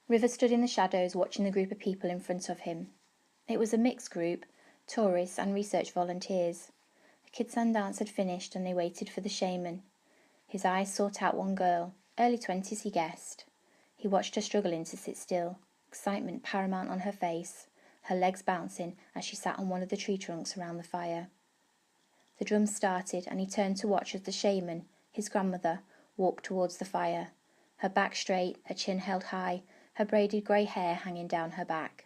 River stood in the shadows watching the group of people in front of him. It was a mixed group, tourists and research volunteers. The Kidsan dance had finished and they waited for the shaman. His eyes sought out one girl, early 20s he guessed. He watched her struggling to sit still, excitement paramount on her face, her legs bouncing as she sat on one of the tree trunks around the fire. The drums started and he turned to watch as the shaman, his grandmother, walked towards the fire, her back straight, her chin held high, her braided grey hair hanging down her back.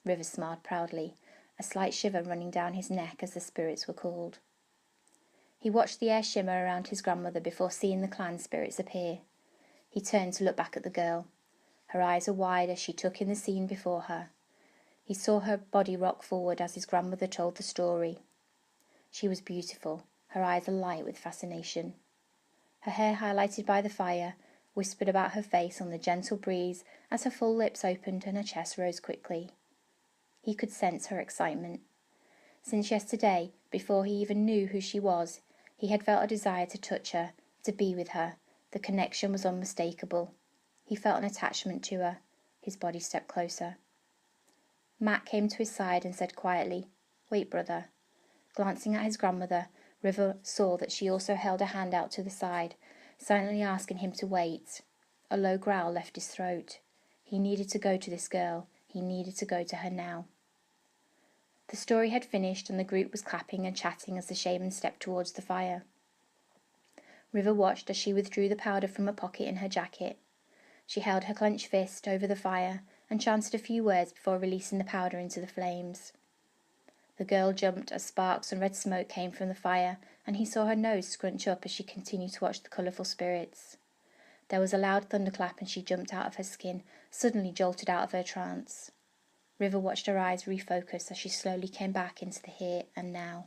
River smiled proudly, a slight shiver running down his neck as the spirits were called. He watched the air shimmer around his grandmother before seeing the clan spirits appear. He turned to look back at the girl. Her eyes were wide as she took in the scene before her. He saw her body rock forward as his grandmother told the story. She was beautiful, her eyes alight with fascination. Her hair highlighted by the fire whispered about her face on the gentle breeze as her full lips opened and her chest rose quickly. He could sense her excitement. Since yesterday, before he even knew who she was, he had felt a desire to touch her, to be with her. The connection was unmistakable. He felt an attachment to her. His body stepped closer. Matt came to his side and said quietly, "Wait, brother." Glancing at his grandmother, River saw that she also held a hand out to the side, silently asking him to wait. A low growl left his throat. He needed to go to this girl. He needed to go to her now. The story had finished and the group was clapping and chatting as the shaman stepped towards the fire. River watched as she withdrew the powder from a pocket in her jacket. She held her clenched fist over the fire and chanted a few words before releasing the powder into the flames. The girl jumped as sparks and red smoke came from the fire, and he saw her nose scrunch up as she continued to watch the colourful spirits. There was a loud thunderclap and she jumped out of her skin, suddenly jolted out of her trance. River watched her eyes refocus as she slowly came back into the here and now.